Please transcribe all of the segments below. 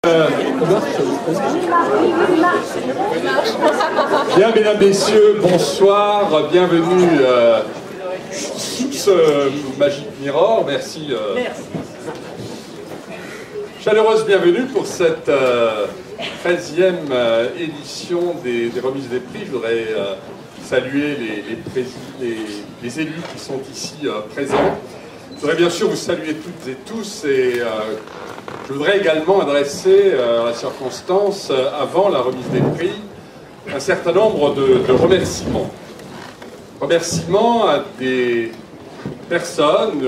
Bien, mesdames, messieurs, bonsoir, bienvenue sous ce Magic Mirror. Merci. Chaleureuse bienvenue pour cette 13e édition des remises des prix. Je voudrais saluer les élus qui sont ici présents. Je voudrais bien sûr vous saluer toutes et tous et je voudrais également adresser à la circonstance, avant la remise des prix, un certain nombre de remerciements. Remerciements à des personnes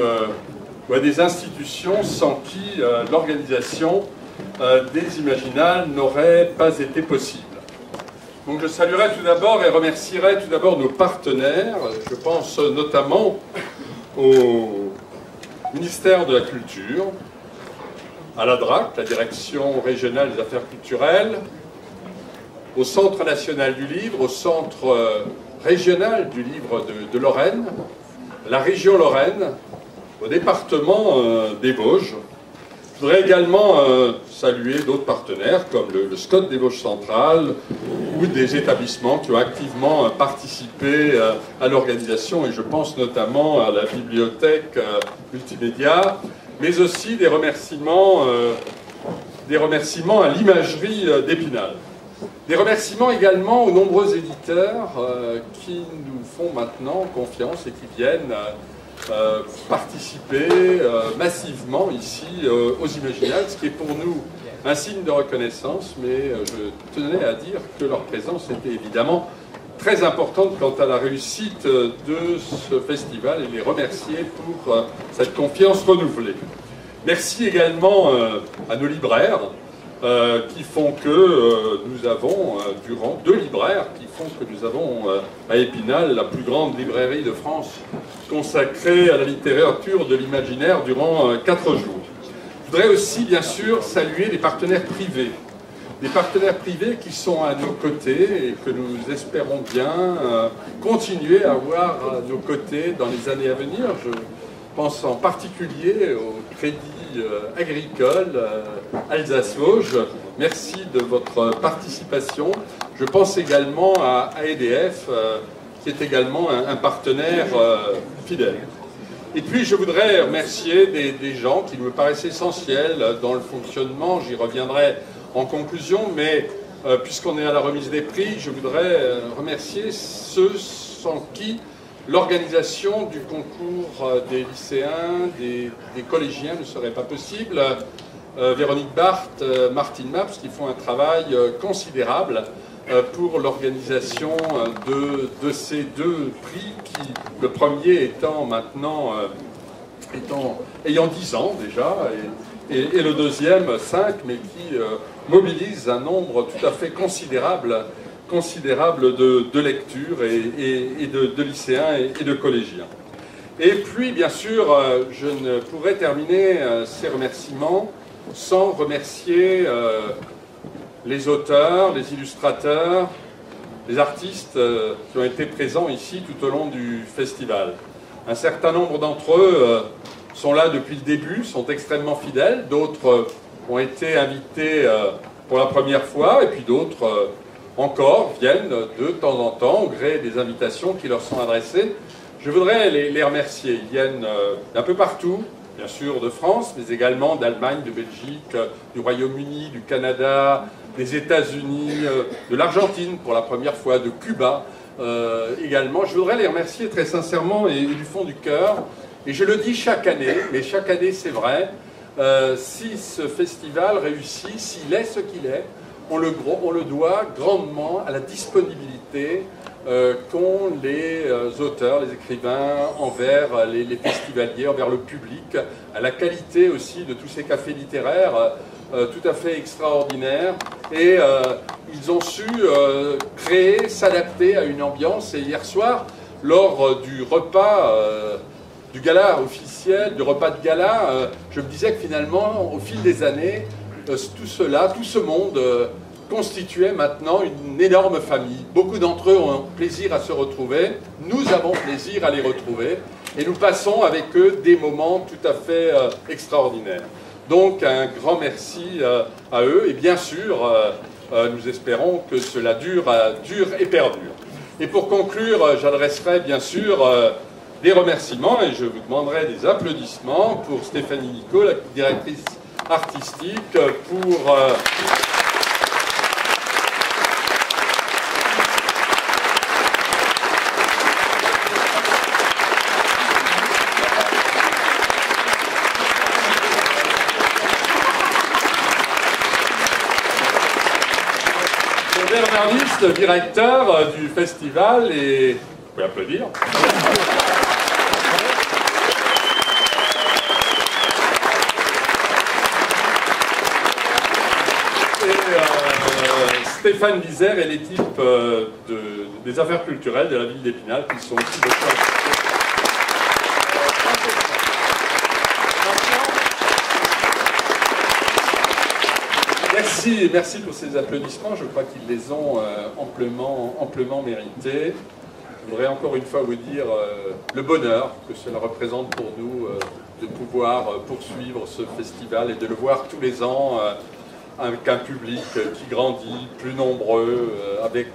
ou à des institutions sans qui l'organisation des Imaginales n'aurait pas été possible. Donc je saluerai tout d'abord et remercierai tout d'abord nos partenaires. Je pense notamment au ministère de la Culture, à la DRAC, la Direction Régionale des Affaires Culturelles, au Centre National du Livre, au Centre Régional du Livre de Lorraine, la région Lorraine, au département des Vosges. Je voudrais également saluer d'autres partenaires comme le SCOT des Vosges centrales ou des établissements qui ont activement participé à l'organisation, et je pense notamment à la bibliothèque multimédia, mais aussi des remerciements à l'imagerie d'Épinal. Des remerciements également aux nombreux éditeurs qui nous font maintenant confiance et qui viennent participer massivement ici aux Imaginales, ce qui est pour nous un signe de reconnaissance, mais je tenais à dire que leur présence était évidemment très importante quant à la réussite de ce festival et les remercier pour cette confiance renouvelée. Merci également à nos libraires qui font que nous avons, deux libraires qui font que nous avons à Épinal la plus grande librairie de France consacrée à la littérature de l'imaginaire durant 4 jours. Je voudrais aussi bien sûr saluer les partenaires privés. Des partenaires privés qui sont à nos côtés et que nous espérons bien continuer à avoir à nos côtés dans les années à venir. Je pense en particulier au Crédit Agricole Alsace-Vosges. Merci de votre participation. Je pense également à EDF, qui est également un partenaire fidèle. Et puis je voudrais remercier des gens qui me paraissent essentiels dans le fonctionnement. J'y reviendrai en conclusion, mais puisqu'on est à la remise des prix, je voudrais remercier ceux sans qui l'organisation du concours des lycéens, des collégiens ne serait pas possible. Véronique Barthes, Martine Maps, qui font un travail considérable pour l'organisation de ces 2 prix, le premier étant maintenant ayant 10 ans déjà, et le deuxième 5, mais qui mobilise un nombre tout à fait considérable de lectures et de lycéens et de collégiens. Et puis, bien sûr, je ne pourrais terminer ces remerciements sans remercier les auteurs, les illustrateurs, les artistes qui ont été présents ici tout au long du festival. Un certain nombre d'entre eux sont là depuis le début, sont extrêmement fidèles, d'autres ont été invités pour la première fois, et puis d'autres encore viennent de temps en temps au gré des invitations qui leur sont adressées. Je voudrais les remercier. Ils viennent d'un peu partout, bien sûr de France, mais également d'Allemagne, de Belgique, du Royaume-Uni, du Canada, des États-Unis, de l'Argentine pour la première fois, de Cuba également. Je voudrais les remercier très sincèrement et du fond du cœur. Et je le dis chaque année, mais chaque année c'est vrai, si ce festival réussit, s'il est ce qu'il est, on le doit grandement à la disponibilité qu'ont les auteurs, les écrivains envers les festivaliers, envers le public, à la qualité aussi de tous ces cafés littéraires tout à fait extraordinaires. Et ils ont su créer, s'adapter à une ambiance. Et hier soir, lors du repas du gala officiel, du repas de gala, je me disais que finalement, au fil des années, tout ce monde constituait maintenant une énorme famille. Beaucoup d'entre eux ont plaisir à se retrouver, nous avons plaisir à les retrouver, et nous passons avec eux des moments tout à fait extraordinaires. Donc un grand merci à eux, et bien sûr, nous espérons que cela dure et perdure. Et pour conclure, j'adresserai bien sûr des remerciements, et je vous demanderai des applaudissements pour Stéphanie Nicot, la directrice artistique, pour... Bernard List, directeur du festival, et vous pouvez applaudir. Et Stéphane Bizère et l'équipe des affaires culturelles de la ville d'Épinal qui sont aussi beaucoup impliqués. Merci pour ces applaudissements, je crois qu'ils les ont amplement mérités. Je voudrais encore une fois vous dire le bonheur que cela représente pour nous de pouvoir poursuivre ce festival et de le voir tous les ans avec un public qui grandit, plus nombreux, avec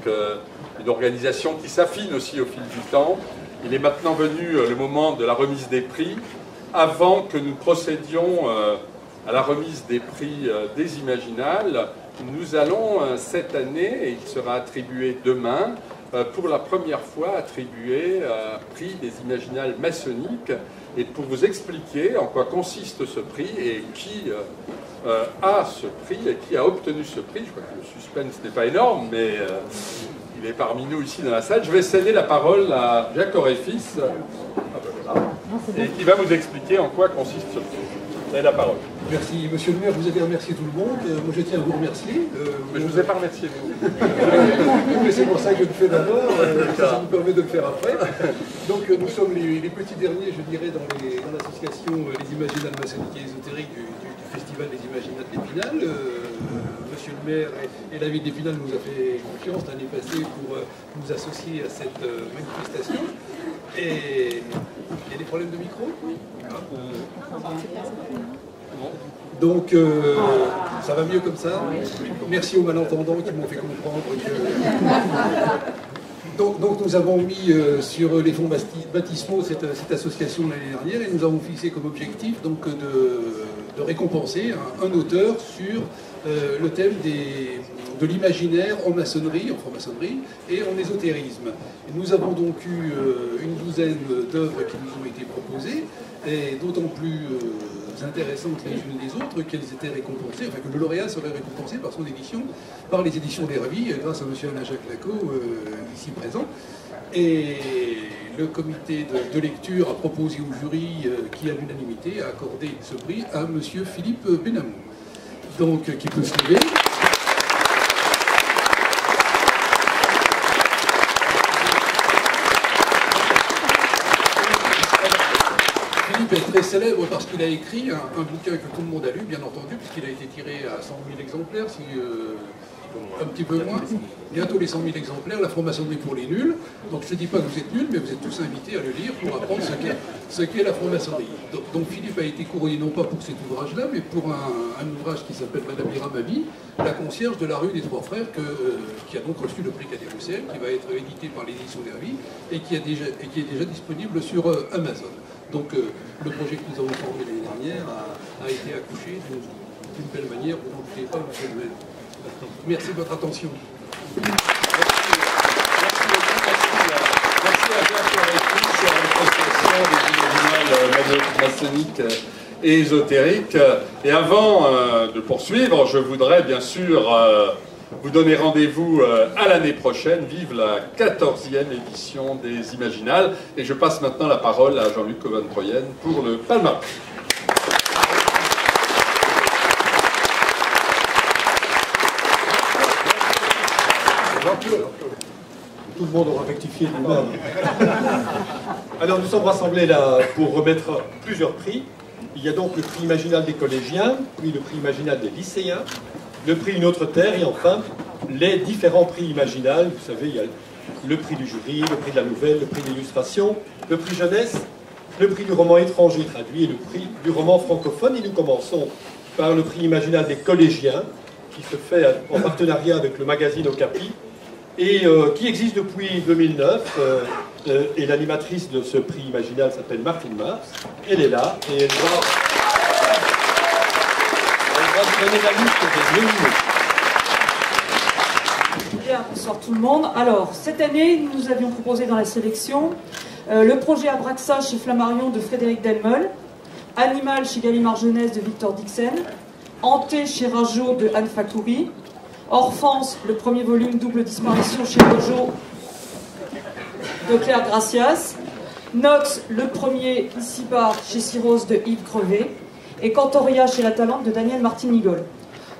une organisation qui s'affine aussi au fil du temps. Il est maintenant venu le moment de la remise des prix. Avant que nous procédions à la remise des prix des Imaginales, nous allons cette année, et il sera attribué demain, pour la première fois attribuer un prix des Imaginales maçonniques. Et pour vous expliquer en quoi consiste ce prix et qui a ce prix et qui a obtenu ce prix, je crois que le suspense n'est pas énorme, mais il est parmi nous ici dans la salle, je vais céder la parole à Jacques Oréfis, et qui va vous expliquer en quoi consiste ce prix. Vous avez la parole. Merci, monsieur le maire, vous avez remercié tout le monde. Moi, je tiens à vous remercier. Mais je ne vous ai pas remercié, vous. Mais c'est pour ça que je le fais d'abord, ça nous permet de le faire après. Donc, nous sommes les petits derniers, je dirais, dans l'association Les Imaginales maçonniques et ésotériques du Festival des Imaginales d'Épinal. Monsieur le maire et la ville d'Épinal nous a fait confiance l'année passée pour nous associer à cette manifestation. Et il y a des problèmes de micro? Donc, ça va mieux comme ça. Merci aux malentendants qui m'ont fait comprendre que... Donc nous avons mis sur les fonds baptismaux cette association l'année dernière et nous avons fixé comme objectif donc, de récompenser un auteur sur le thème de l'imaginaire en maçonnerie, en franc-maçonnerie et en ésotérisme. Et nous avons donc eu une douzaine d'œuvres qui nous ont été proposées, et d'autant plus intéressantes les unes des autres qu'elles étaient récompensées, enfin que le lauréat serait récompensé par son édition, par les éditions d'Hervy, grâce à M. Alain-Jacques Lacot, ici présent. Et le comité de lecture a proposé au jury, qui à l'unanimité a accordé ce prix à M. Philippe Benamou. Donc, qui peut se lever. Philippe est très célèbre parce qu'il a écrit un bouquin que tout le monde a lu, bien entendu, puisqu'il a été tiré à 100 000 exemplaires, un petit peu moins, bientôt les 100 000 exemplaires, la franc-maçonnerie pour les nuls. Donc je ne dis pas que vous êtes nuls, mais vous êtes tous invités à le lire pour apprendre ce qu'est la franc-maçonnerie. Donc Philippe a été couronné non pas pour cet ouvrage-là, mais pour un ouvrage qui s'appelle Madame Ira Mami, la concierge de la rue des Trois Frères, qui a donc reçu le prix Cadet Roussel, qui va être édité par l'édition d'Hervy, et qui est déjà disponible sur Amazon. Donc le projet que nous avons formé l'année dernière a été accouché d'une belle manière, vous n'en doutez pas, monsieur le maire. Merci de votre attention. Merci à Jacques Oréfis, à l'association des Imaginales maçonniques et ésotériques. Et avant de poursuivre, je voudrais bien sûr vous donner rendez-vous à l'année prochaine. Vive la 14e édition des Imaginales. Et je passe maintenant la parole à Jean-Luc Coven-Troyen pour le palmarès. Tout le monde aura rectifié lui-même. Alors nous sommes rassemblés là pour remettre plusieurs prix. Il y a donc le prix Imaginal des collégiens, puis le prix Imaginal des lycéens, le prix Une autre terre et enfin les différents prix Imaginal. Vous savez, il y a le prix du jury, le prix de la nouvelle, le prix d'illustration, le prix jeunesse le prix du roman étranger traduit et le prix du roman francophone. Et nous commençons par le prix imaginal des collégiens, qui se fait en partenariat avec le magazine Okapi, et qui existe depuis 2009. Et l'animatrice de ce prix imaginal s'appelle Martine Mars. Elle est là, et elle va vous donner la liste des nominés. Bien, bonsoir tout le monde. Alors, cette année, nous avions proposé dans la sélection le projet Abraxa chez Flammarion de Frédéric Delmeul, Animal chez Gallimard Jeunesse de Victor Dixen, Hanté chez Rajo de Anne Fakouri, Orphance, le premier volume Double disparition chez Rojo de Claire Gracias, Nox, le premier ici-bas chez Cyrose de Yves Crevé, et Cantoria chez La Talente de Daniel Martin-Nigol.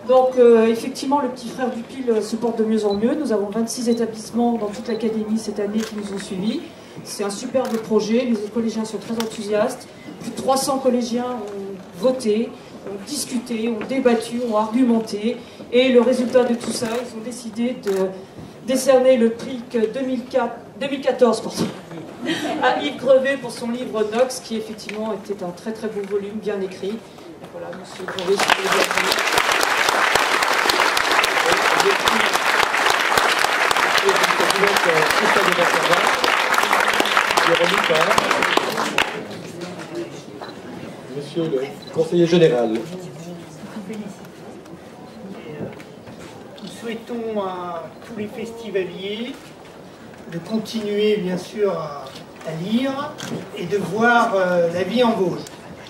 Donc effectivement, le petit frère du PIL se porte de mieux en mieux. Nous avons 26 établissements dans toute l'académie cette année qui nous ont suivis. C'est un superbe projet, les collégiens sont très enthousiastes. Plus de 300 collégiens ont voté, ont discuté, ont débattu, ont argumenté. Et le résultat de tout ça, ils ont décidé de décerner le prix 2014 à Yves Crevé pour son livre Nox, qui effectivement était un très très beau volume, bien écrit. Et voilà, monsieur Crevé, si vous voulez bien. Monsieur le conseiller général. Nous souhaitons à tous les festivaliers de continuer bien sûr à lire et de voir la vie en Vosges.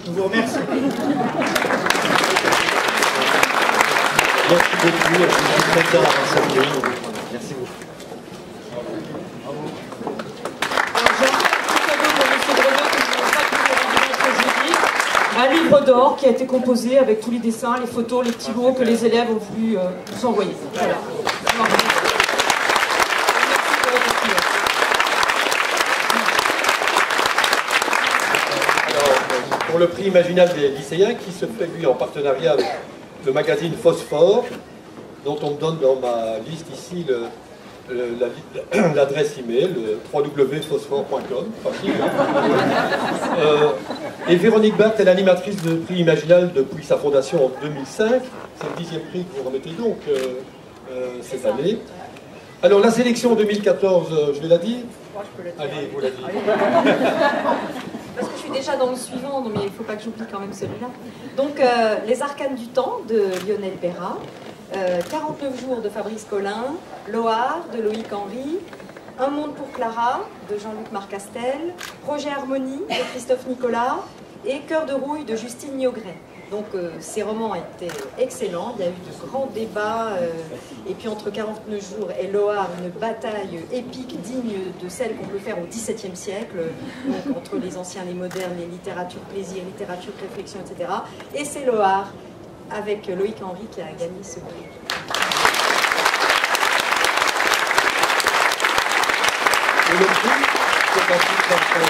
Je vous remercie. Merci beaucoup. Merci beaucoup. Un livre d'or qui a été composé avec tous les dessins, les photos, les petits mots que les élèves ont voulu nous envoyer. Voilà. Alors, pour le prix imaginal des lycéens, qui se fait lui en partenariat avec le magazine Phosphore, dont on me donne dans ma liste ici l'adresse email, www.phosphore.com. Et Véronique Barthes est l'animatrice de prix imaginal depuis sa fondation en 2005. C'est le 10e prix que vous remettez donc cette année. Alors la sélection 2014, je vais la dire. Allez, vous la dites. Parce que je suis déjà dans le suivant, mais il ne faut pas que j'oublie quand même celui-là. Donc, Les Arcanes du Temps de Lionel Perra, 49 jours de Fabrice Collin, Loire de Loïc Henry, Un monde pour Clara de Jean-Luc Marcastel, Projet Harmonie de Christophe Nicolas et Cœur de rouille de Justine Niogret. Donc ces romans étaient excellents, il y a eu de grands débats, et puis entre 49 jours et Loire, une bataille épique digne de celle qu'on peut faire au XVIIe siècle, donc entre les anciens, les modernes, les littératures plaisir, littérature réflexion, etc. Et c'est Loire, avec Loïc Henry, qui a gagné ce prix. Et le prix, c'est un prix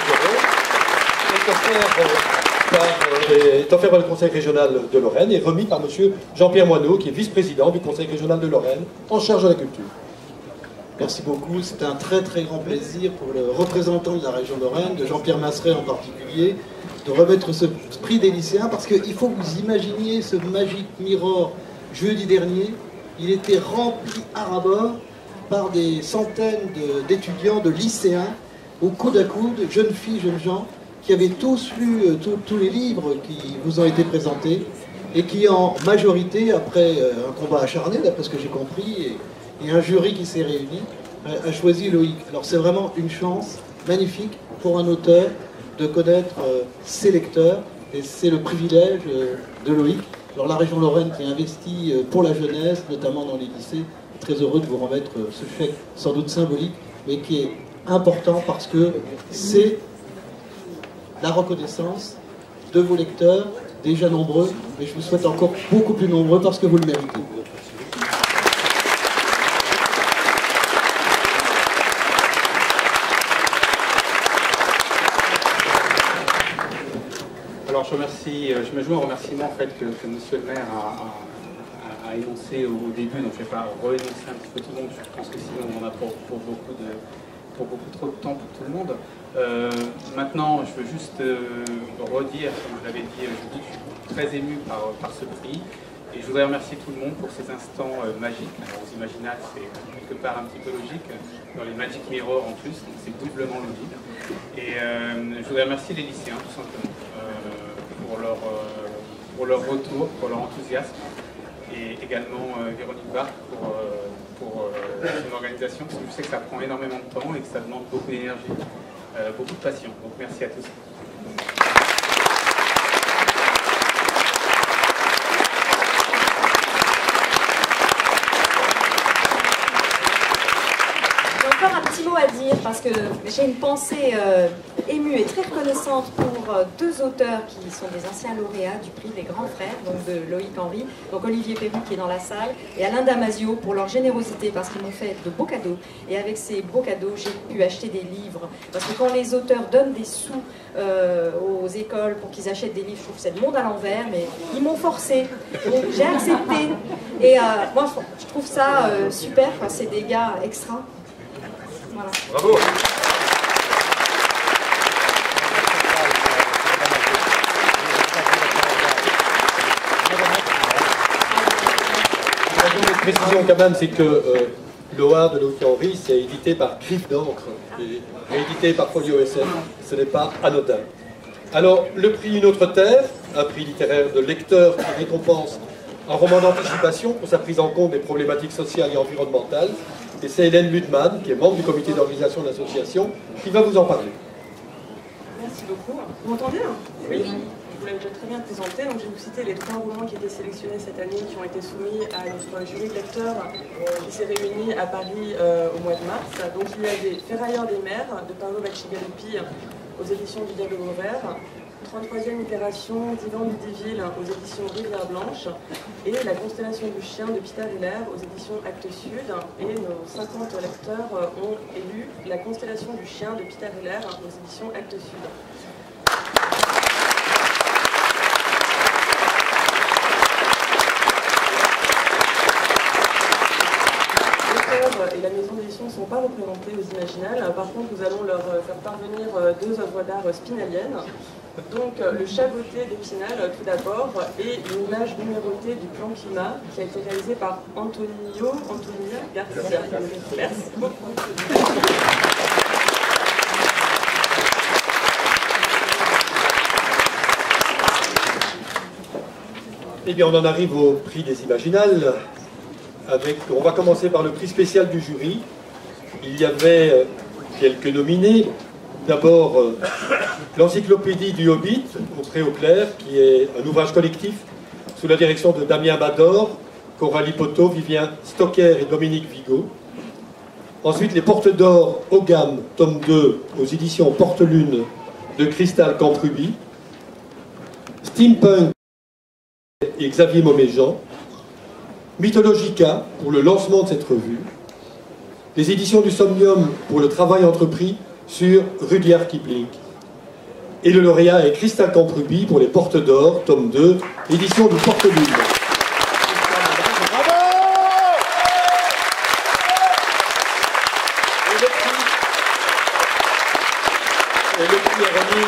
est offert par le Conseil régional de Lorraine et remis par M. Jean-Pierre Moineau, qui est vice-président du Conseil régional de Lorraine, en charge de la culture. Merci beaucoup, c'est un très très grand plaisir pour le représentant de la région Lorraine, de Jean-Pierre Masseret en particulier, de remettre ce prix des lycéens, parce qu'il faut que vous imaginiez ce Magic Mirror jeudi dernier. Il était rempli à ras-bord par des centaines d'étudiants, de lycéens, au coude à coude, jeunes filles, jeunes gens, qui avaient tous lu tous les livres qui vous ont été présentés, et qui en majorité, après un combat acharné, d'après ce que j'ai compris, et un jury qui s'est réuni, a choisi Loïc. Alors c'est vraiment une chance magnifique pour un auteur de connaître ses lecteurs, et c'est le privilège de Loïc. Alors la région Lorraine qui investit pour la jeunesse, notamment dans les lycées, est très heureux de vous remettre ce chèque sans doute symbolique, mais qui est important parce que c'est la reconnaissance de vos lecteurs, déjà nombreux, mais je vous souhaite encore beaucoup plus nombreux parce que vous le méritez. Alors je me joins au remerciement en fait, que Monsieur le maire a énoncé au début, donc je ne vais pas re-énoncer un petit peu tout le monde, je pense que sinon on en a pour beaucoup pour beaucoup trop de temps pour tout le monde. Maintenant, je veux juste redire, comme je l'avais dit, je suis très ému par ce prix. Et je voudrais remercier tout le monde pour ces instants magiques. Alors, aux Imaginales, c'est quelque part un petit peu logique. Dans les Magic Mirror en plus, c'est doublement logique. Et je voudrais remercier les lycéens, tout simplement, pour leur retour, pour leur enthousiasme. Et également Véronique Barthes pour son organisation, parce que je sais que ça prend énormément de temps et que ça demande beaucoup d'énergie, beaucoup de passion. Donc merci à tous. Encore un petit mot à dire parce que j'ai une pensée émue et très reconnaissante pour deux auteurs qui sont des anciens lauréats du prix des grands frères, donc de Loïc Henry, donc Olivier Perru qui est dans la salle, et Alain Damasio pour leur générosité parce qu'ils m'ont fait de beaux cadeaux. Et avec ces beaux cadeaux, j'ai pu acheter des livres. Parce que quand les auteurs donnent des sous aux écoles pour qu'ils achètent des livres, je trouve que c'est le monde à l'envers, mais ils m'ont forcé. Donc j'ai accepté. Et moi, je trouve ça super, c'est des gars extra. Voilà. Bravo. Une précision quand même, c'est que l'OA de Loïc Henry, c'est édité par Griffe d'encre et réédité par Folio SF. Ce n'est pas anodin. Alors, le prix Une autre terre, un prix littéraire de lecteur qui récompense un roman d'anticipation pour sa prise en compte des problématiques sociales et environnementales. Et c'est Hélène Ludman, qui est membre du comité d'organisation de l'association, qui va vous en parler. Merci beaucoup. Vous m'entendez? Oui. Je vous l'avais déjà très bien présenté, donc je vais vous citer les 3 romans qui étaient sélectionnés cette année, qui ont été soumis à notre jury de lecteurs qui s'est réuni à Paris au mois de mars. Donc il y a des Ferrailleurs des mers de Paolo Bacigalupi aux éditions du Diable Vauvert, 33e itération d'Ivan Ludiville aux éditions Rivière Blanche et La constellation du chien de Peter Hiller aux éditions Actes Sud. Et nos 50 lecteurs ont élu La constellation du chien de Peter Hiller aux éditions Actes Sud. Et la maison d'édition ne sont pas représentés aux Imaginales. Par contre, nous allons leur faire parvenir 2 œuvres d'art spinaliennes. Donc, le chaboté d'Épinal, tout d'abord, et une image numérotée du plan climat qui a été réalisé par Antonia Garcia. Merci beaucoup. Eh bien, on en arrive au prix des Imaginales. On va commencer par le prix spécial du jury. Il y avait quelques nominés. D'abord, l'encyclopédie du Hobbit, au Pré-au-Clair, qui est un ouvrage collectif sous la direction de Damien Bador, Coralie Poteau, Vivien Stocker et Dominique Vigo. Ensuite, les Portes d'Or Ogam, tome 2, aux éditions Porte-Lune de Cristal Camprubi. Steampunk et Xavier Moméjean. Mythologica pour le lancement de cette revue, les éditions du Somnium pour le travail entrepris sur Rudyard Kipling, et le lauréat est Cristal Camprubi pour les Portes d'Or, tome 2, édition du Porte-Lune. Bravo! Et le prix est remis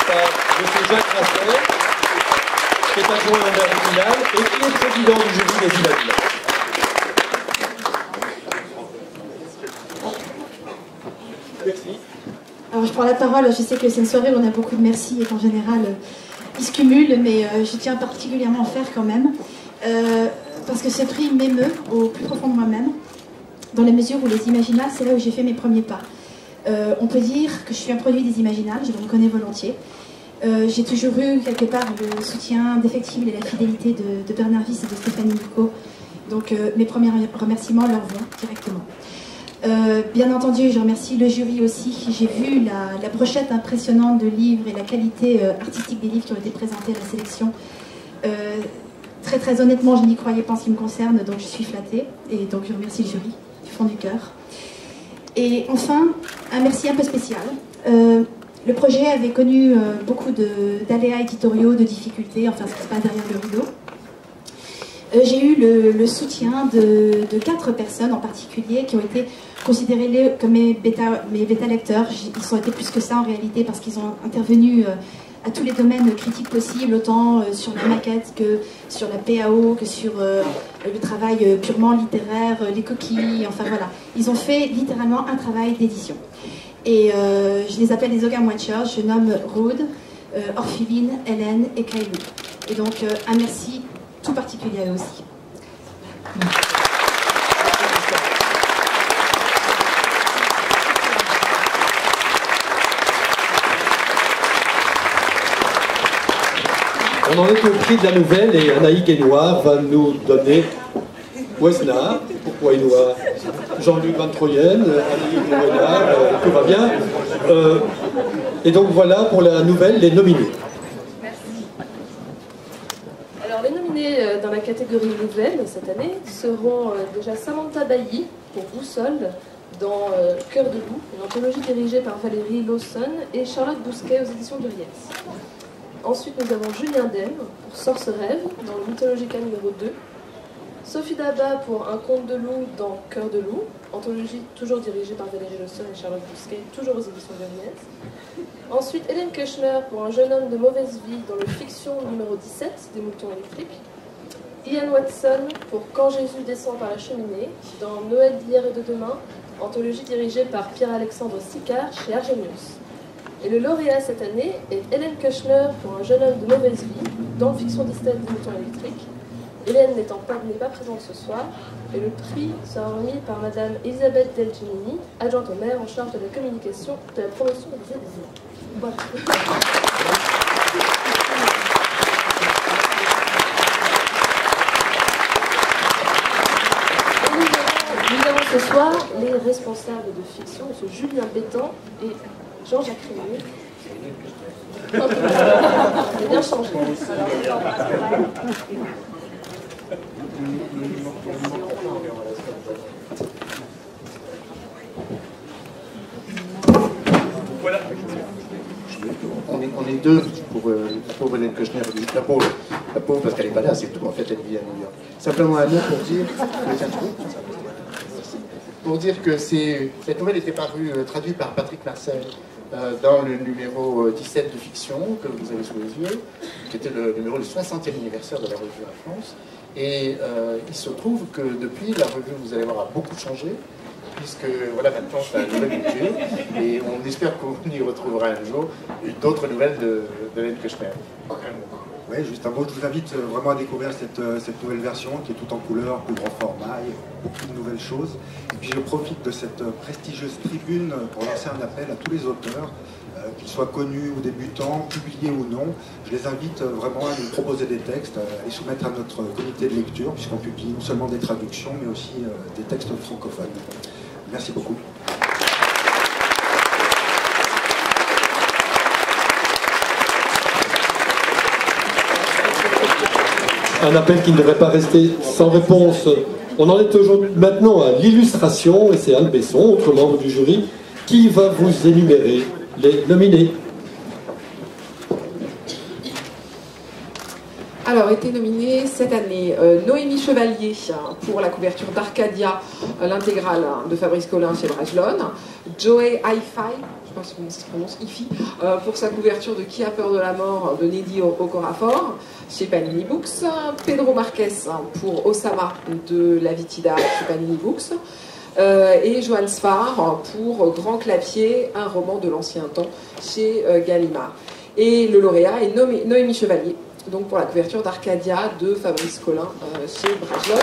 par M. Jacques Rasset, qui est adjoint à l'original et qui est président du jury des Imaginales. Merci. Alors je prends la parole, je sais que c'est une soirée où on a beaucoup de merci et qu'en général ils se cumulent, mais je tiens particulièrement à faire quand même, parce que ce prix m'émeut au plus profond de moi-même, dans la mesure où les Imaginales, c'est là où j'ai fait mes premiers pas. On peut dire que je suis un produit des Imaginales, je le reconnais volontiers. J'ai toujours eu quelque part le soutien défectible et la fidélité de Bernard Wyss et de Stéphanie Nico. Donc mes premiers remerciements leur vont directement. Bien entendu, je remercie le jury aussi. J'ai vu la brochette impressionnante de livres et la qualité artistique des livres qui ont été présentés à la sélection. Très très honnêtement, je n'y croyais pas en ce qui me concerne, donc je suis flattée. Et donc je remercie le jury du fond du cœur. Et enfin, un merci un peu spécial. Le projet avait connu beaucoup d'aléas éditoriaux, de difficultés, enfin ce qui se passe derrière le rideau. J'ai eu le soutien de 4 personnes en particulier qui ont été considérées comme mes bêta lecteurs. Ils ont été plus que ça en réalité parce qu'ils ont intervenu à tous les domaines critiques possibles, autant sur la maquette que sur la PAO, que sur le travail purement littéraire, les coquilles, enfin voilà. Ils ont fait littéralement un travail d'édition. Et je les appelle les Ogham Watchers, je nomme Rhodes, Orpheline, Hélène et Kailou. Et donc un merci tout particulier à eux aussi. On en est au prix de la nouvelle et Anaïs Guénoir va nous donner Wesna. Pourquoi Guénoir? Jean-Luc Van Troyen, Anaïs Guénoir, tout va bien. Et donc voilà pour la nouvelle, les nominés. Alors les nominés dans la catégorie nouvelle cette année seront déjà Samantha Bailly pour Boussole dans Cœur de loup, une anthologie dirigée par Valérie Lawson et Charlotte Bousquet aux éditions d'Uriès. Ensuite nous avons Julien Dème pour Sorcerève dans le Mythologica numéro 2. Sophie Daba pour Un conte de loup dans Cœur de loup, anthologie toujours dirigée par Valérie Lawson et Charlotte Bousquet, toujours aux éditions d'Uriès. Ensuite, Hélène Kushner pour Un jeune homme de mauvaise vie dans le Fiction numéro 17 des Moutons électriques. Ian Watson pour Quand Jésus descend par la cheminée dans Noël d'hier et de demain, anthologie dirigée par Pierre-Alexandre Sicard chez Argenius. Et le lauréat cette année est Hélène Kushner pour Un jeune homme de mauvaise vie dans Fiction 17 des Moutons électriques. Hélène n'est pas présente ce soir, et le prix sera remis par Madame Elisabeth Delgenini, adjointe au maire en charge de la communication de la promotion des éditions. Voilà. Nous avons ce soir les responsables de fiction, M. Julien Bétan et Jean-Jacques Rémy. Il a bien changé. Voilà. On est deux pour la pauvre Hélène Kushner. La pauvre parce qu'elle n'est pas là, c'est tout. En fait, elle vit à New York. Simplement un mot pour dire que cette nouvelle était parue, traduite par Patrick Marcel dans le numéro 17 de Fiction que vous avez sous les yeux, qui était le numéro du 60e anniversaire de la revue en France. Et il se trouve que depuis, la revue, vous allez voir, a beaucoup changé, puisque voilà, maintenant c'est un nouvel budget, et on espère qu'on y retrouvera un jour d'autres nouvelles de Hélène Kushner. Oui, juste un mot, je vous invite vraiment à découvrir cette nouvelle version qui est toute en couleur, plus grand format, il y a beaucoup de nouvelles choses. Et puis je profite de cette prestigieuse tribune pour lancer un appel à tous les auteurs, qu'ils soient connus ou débutants, publiés ou non. Je les invite vraiment à nous proposer des textes, à les soumettre à notre comité de lecture, puisqu'on publie non seulement des traductions, mais aussi des textes francophones. Merci beaucoup. Un appel qui ne devrait pas rester sans réponse. On en est aujourd'hui maintenant à l'illustration, et c'est Anne Besson, autre membre du jury, qui va vous énumérer les nominés. Alors, été nominée cette année Noémie Chevalier pour la couverture d'Arcadia, l'intégrale de Fabrice Collin chez Brajlon, Joey Hi-Fi, je pense comment ça se prononce, Ifi, pour sa couverture de Qui a peur de la mort de Neddy Okorafor chez Panini Books, Pedro Marquez pour Osama de La Vitida chez Panini Books, et Johan Sfar pour Grand Clapier, un roman de l'ancien temps chez Gallimard. Et le lauréat est Noémie Chevalier, donc pour la couverture d'Arcadia de Fabrice Collin chez Brajlon.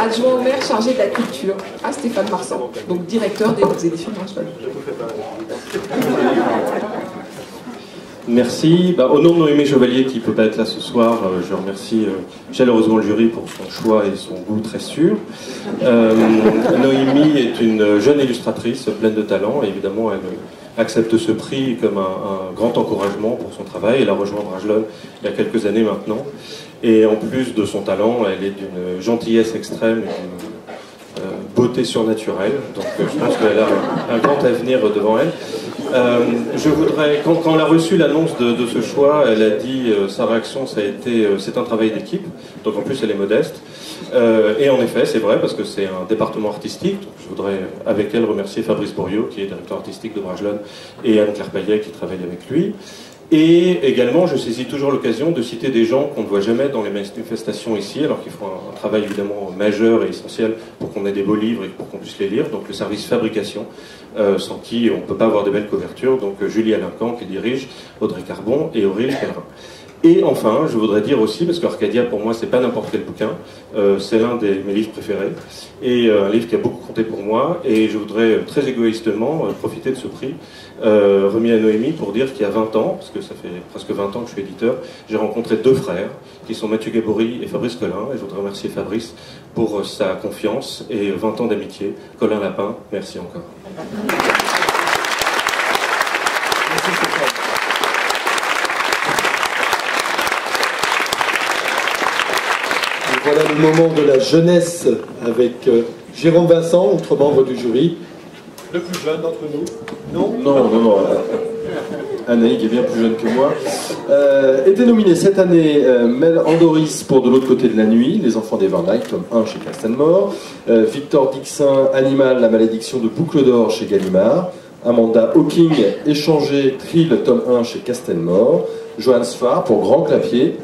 Adjoint au maire chargé de la culture à Stéphane Marsan, donc directeur des éditions Brajlon. Merci. Au nom de Noémie Chevalier qui ne peut pas être là ce soir, je remercie chaleureusement le jury pour son choix et son goût très sûr. Noémie est une jeune illustratrice pleine de talent et évidemment elle accepte ce prix comme un grand encouragement pour son travail. Elle a rejoint Brajlon il y a quelques années maintenant. Et en plus de son talent, elle est d'une gentillesse extrême, d'une beauté surnaturelle. Donc je pense qu'elle a un grand avenir devant elle. Je voudrais, quand on a reçu l'annonce de ce choix, elle a dit, sa réaction, ça a été, c'est un travail d'équipe, donc en plus elle est modeste. Et en effet, c'est vrai, parce que c'est un département artistique. Donc je voudrais, avec elle, remercier Fabrice Bourriot, qui est directeur artistique de Brajlon, et Anne-Claire Payet, qui travaille avec lui. Et également, je saisis toujours l'occasion de citer des gens qu'on ne voit jamais dans les manifestations ici, alors qu'ils font un travail évidemment majeur et essentiel pour qu'on ait des beaux livres et pour qu'on puisse les lire. Donc le service fabrication, sans qui on ne peut pas avoir de belles couvertures. Donc Julie Alincan qui dirige, Audrey Carbon et Aurélie Pellerin. Et enfin, je voudrais dire aussi, parce qu'Arcadia pour moi c'est pas n'importe quel bouquin, c'est l'un de mes livres préférés, et un livre qui a beaucoup compté pour moi, et je voudrais très égoïstement profiter de ce prix remis à Noémie pour dire qu'il y a 20 ans, parce que ça fait presque 20 ans que je suis éditeur, j'ai rencontré deux frères, qui sont Mathieu Gabory et Fabrice Collin, et je voudrais remercier Fabrice pour sa confiance et 20 ans d'amitié. Colin Lapin, merci encore. Voilà le moment de la jeunesse avec Jérôme Vincent, autre membre du jury. Le plus jeune d'entre nous. Non. Anaïg est bien plus jeune que moi. Était nominé cette année Mel Andoris pour De l'autre côté de la nuit, Les enfants d'Evernight, tome 1 chez Castelmore. Victor Dixin, Animal, la malédiction de Boucle d'Or chez Gallimard. Amanda Hawking, Échanger, Trill, tome 1 chez Castelmore. Johan Sfar pour Grand Clapier.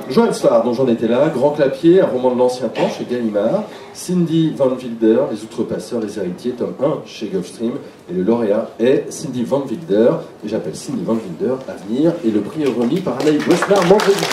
Johan Sfar, dont j'en étais là, Grand Clapier, un roman de l'ancien temps chez Gallimard. Cindy Van Wilder, Les Outrepasseurs, les Héritiers, tome 1 chez Gulfstream. Et le lauréat est Cindy Van Wilder, et j'appelle Cindy Van Wilder à venir, et le prix est remis par Anaïs Bresnard, membre du jury.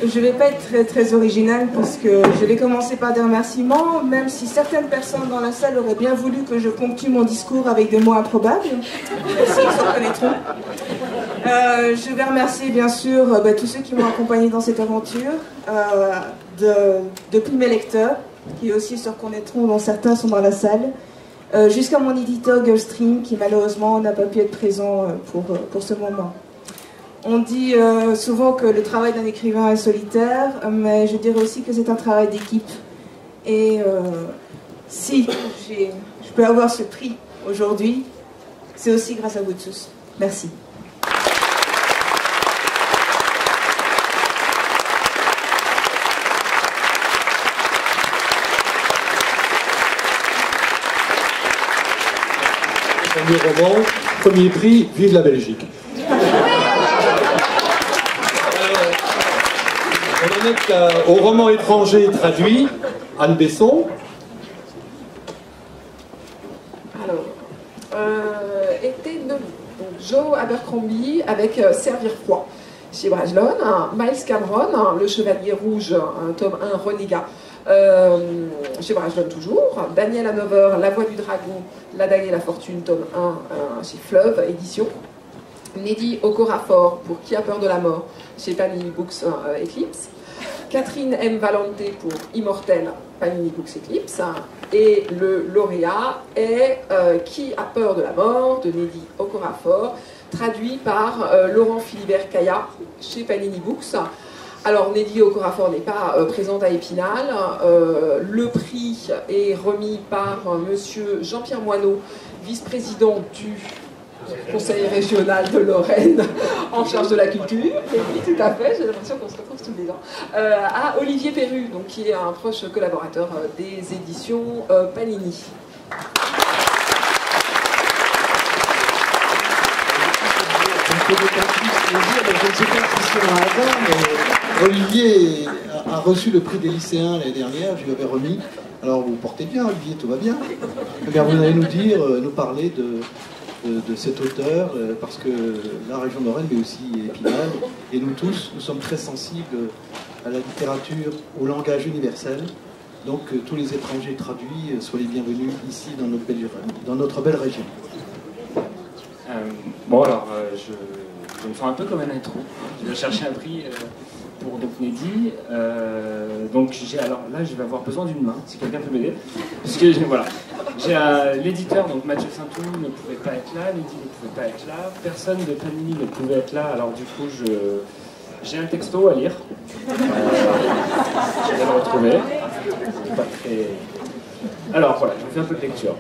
Je ne vais pas être très originale parce que je vais commencer par des remerciements, même si certaines personnes dans la salle auraient bien voulu que je ponctue mon discours avec des mots improbables, s'ils se reconnaîtront. Je vais remercier bien sûr tous ceux qui m'ont accompagné dans cette aventure, depuis mes lecteurs, qui aussi se reconnaîtront, dont certains sont dans la salle, jusqu'à mon éditeur Gulfstream, qui malheureusement n'a pas pu être présent pour ce moment. On dit souvent que le travail d'un écrivain est solitaire, mais je dirais aussi que c'est un travail d'équipe. Et si je peux avoir ce prix aujourd'hui, c'est aussi grâce à vous tous. Merci. Premier roman, premier prix, vive la Belgique. On en est au roman étranger traduit, Anne Besson. Alors, était de Joe Abercrombie avec Servir froid chez Brajlon, Miles Cameron, Le Chevalier Rouge, tome 1, Renégat, chez Brajlon toujours, Daniel Hanover, La Voix du Dragon, La Dague et la Fortune, tome 1, chez Fleuve Édition. Neddy Okorafor pour Qui a peur de la mort chez Panini Books Eclipse. Catherine M. Valente pour Immortel, Panini Books Eclipse. Et le lauréat est Qui a peur de la mort de Neddy Okorafor, traduit par Laurent Philibert Kaya chez Panini Books. Alors Neddy Okorafor n'est pas présente à Épinal. Le prix est remis par monsieur Jean-Pierre Moineau, vice-président du Conseil régional de Lorraine en charge de la culture. Et oui, tout à fait, j'ai l'impression qu'on se retrouve tous les ans. À Olivier Perru, donc, qui est un proche collaborateur des éditions Panini. Olivier a reçu le prix des lycéens l'année dernière, je lui avais remis. Alors vous portez bien, Olivier, tout va bien. Eh bien, vous allez nous dire, nous parler de cet auteur, parce que la région de Lorraine, mais aussi Épinal, et nous tous, nous sommes très sensibles à la littérature, au langage universel. Donc tous les étrangers traduits, soient les bienvenus ici dans notre belle région. Bon, alors, je me sens un peu comme un intro. Je vais chercher un prix pour donc Nedi. Donc, alors là, je vais avoir besoin d'une main, si quelqu'un peut m'aider. Parce que, voilà, j'ai l'éditeur, donc Mathieu Saint-Toul, ne pouvait pas être là, Nedi ne pouvait pas être là, personne de Panini ne pouvait être là, alors du coup, j'ai un texto à lire. Je vais le retrouver. C'est pas très... Alors, voilà, je vous fais un peu de lecture.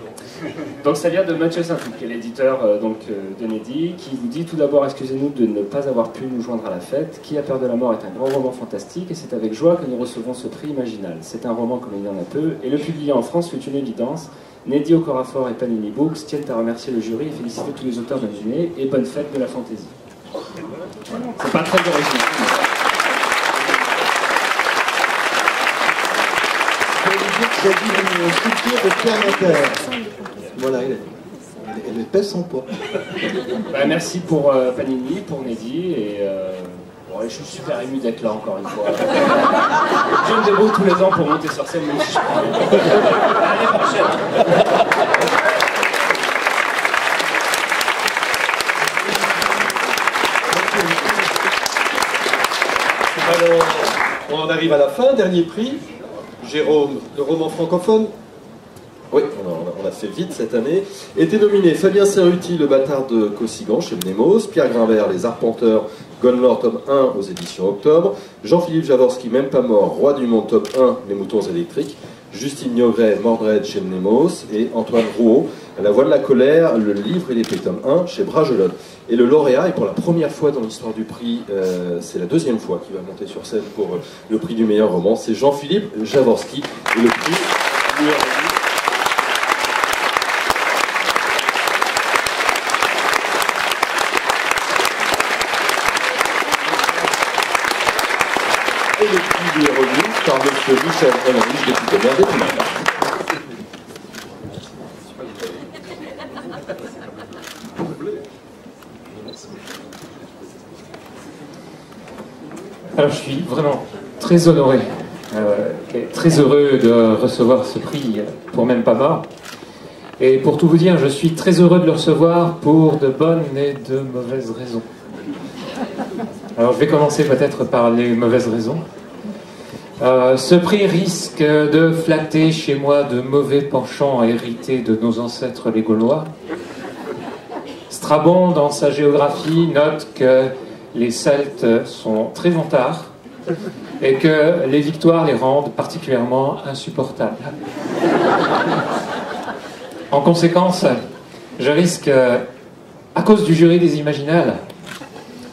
Donc ça vient de Mathieu Saint-Toul, qui est l'éditeur de Nedi, qui vous dit tout d'abord excusez-nous de ne pas avoir pu nous joindre à la fête. Qui a peur de la mort est un grand roman fantastique et c'est avec joie que nous recevons ce prix Imaginal. C'est un roman comme il y en a peu et le publier en France fut une évidence. Nedi, Okorafor et Panini Books tiennent à remercier le jury et féliciter tous les auteurs nominés et bonne fête de la fantaisie. C'est pas très original. J'ai dit une structure de Pierre Notaire. Voilà, elle pèse son poids. Bah, merci pour Panini, pour Nedi, et bon, je suis super ému d'être là encore une fois. Je me débrouille tous les ans pour monter sur scène, même si je peux. À l'année prochaine. Alors, on en arrive à la fin, dernier prix. Jérôme, le roman francophone. Oui, on a fait vite cette année. Étaient nominés Fabien Cerruti, Le Bâtard de Cossigan chez Mnemos, Pierre Grimbert, Les Arpenteurs, Gonlor, tome 1 aux éditions Octobre, Jean-Philippe Javorski, Même pas mort, Roi du monde, tome 1, Les Moutons électriques, Justine Niogret, Mordred chez Mnemos, et Antoine Rouault, La Voix de la colère, Le livre et l'épée, tome 1 chez Bragelonne. Et le lauréat, et pour la première fois dans l'histoire du prix, c'est la deuxième fois qu'il va monter sur scène pour le prix du meilleur roman, c'est Jean-Philippe Javorski, et le prix lui est remis. Et le prix lui est remis par M. Michel Henrich, député maire d'Épinal. Alors je suis vraiment très honoré, très heureux de recevoir ce prix pour Même pas mort. Et pour tout vous dire, je suis très heureux de le recevoir pour de bonnes et de mauvaises raisons. Alors je vais commencer peut-être par les mauvaises raisons. Ce prix risque de flatter chez moi de mauvais penchants hérités de nos ancêtres les Gaulois. Strabon, dans sa géographie, note que les Celtes sont très vantards et que les victoires les rendent particulièrement insupportables. En conséquence, je risque, à cause du jury des Imaginales,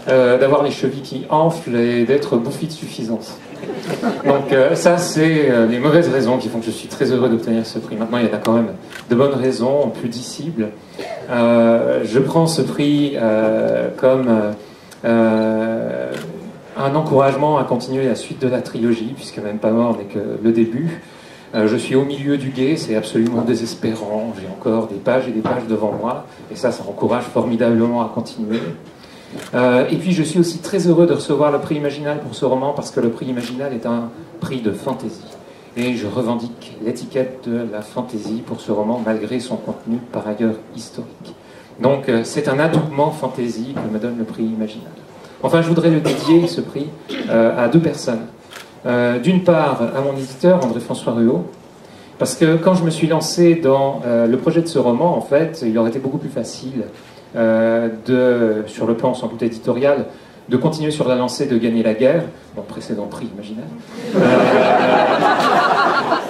d'avoir les chevilles qui enflent et d'être bouffi de suffisance. Donc ça, c'est les mauvaises raisons qui font que je suis très heureux d'obtenir ce prix. Maintenant, il y en a quand même de bonnes raisons, plus discibles. Je prends ce prix comme un encouragement à continuer la suite de la trilogie, puisque Même pas mort n'est que le début. Je suis au milieu du gué, c'est absolument désespérant. J'ai encore des pages et des pages devant moi, et ça encourage formidablement à continuer. Et puis je suis aussi très heureux de recevoir le prix Imaginal pour ce roman, parce que le prix Imaginal est un prix de fantaisie. Et je revendique l'étiquette de la fantaisie pour ce roman, malgré son contenu par ailleurs historique. Donc c'est un adoubement fantaisie que me donne le prix Imaginal. Enfin, je voudrais le dédier, ce prix, à deux personnes. D'une part, à mon éditeur, André-François Ruot, parce que quand je me suis lancé dans le projet de ce roman, en fait, il aurait été beaucoup plus facile, sur le plan sans doute éditorial, de continuer sur la lancée de Gagner la guerre, mon précédent prix Imaginal.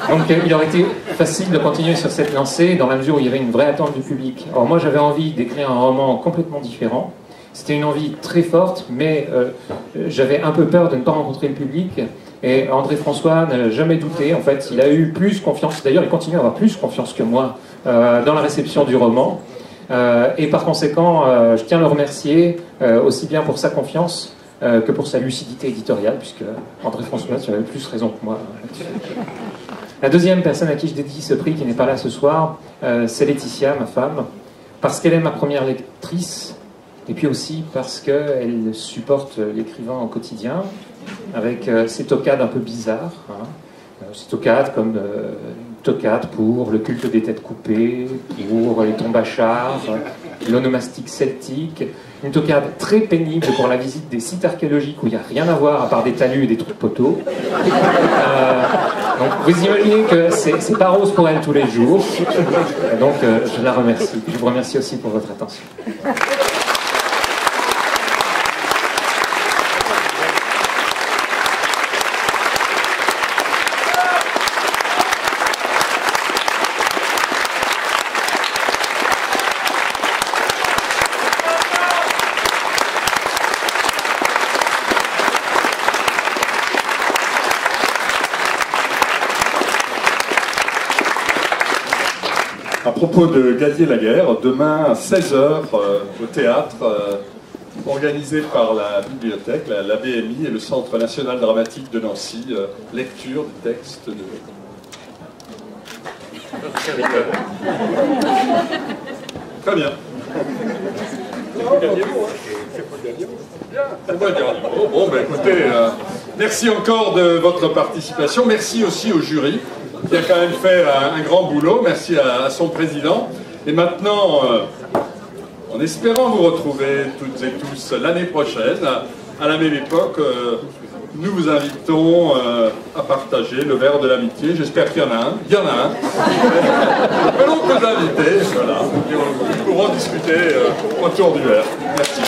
Donc il aurait été facile de continuer sur cette lancée dans la mesure où il y avait une vraie attente du public. Or moi j'avais envie d'écrire un roman complètement différent. C'était une envie très forte, mais j'avais un peu peur de ne pas rencontrer le public. Et André-François n'a jamais douté. En fait, il a eu plus confiance. D'ailleurs, il continue à avoir plus confiance que moi dans la réception du roman. Et par conséquent, je tiens à le remercier aussi bien pour sa confiance que pour sa lucidité éditoriale, puisque André-François, tu avais plus raison que moi. La deuxième personne à qui je dédie ce prix, qui n'est pas là ce soir, c'est Laetitia, ma femme, parce qu'elle est ma première lectrice, et puis aussi parce qu'elle supporte l'écrivain au quotidien, avec ses toccades un peu bizarres, hein. Ces toccades comme tocade pour le culte des têtes coupées, pour les tombes à chars, l'onomastique celtique, une toquade très pénible pour la visite des sites archéologiques où il n'y a rien à voir à part des talus et des trous de poteaux. Donc vous imaginez que c'est pas rose pour elle tous les jours. Et donc je la remercie. Je vous remercie aussi pour votre attention. À propos de Gadier la guerre, demain à 16h au théâtre, organisé par la bibliothèque, la BMI et le Centre national dramatique de Nancy, lecture du texte de... Très bien. C'est pas le dernier mot, c'est pas le dernier mot. Bon, ben écoutez, merci encore de votre participation. Merci aussi au jury, qui a quand même fait un grand boulot. Merci à son président. Et maintenant, en espérant vous retrouver toutes et tous l'année prochaine, à la même époque, nous vous invitons à partager le verre de l'amitié. J'espère qu'il y en a un. Il y en a un. Appelons que d'invités, voilà. Et nous pourrons discuter autour du verre. Merci.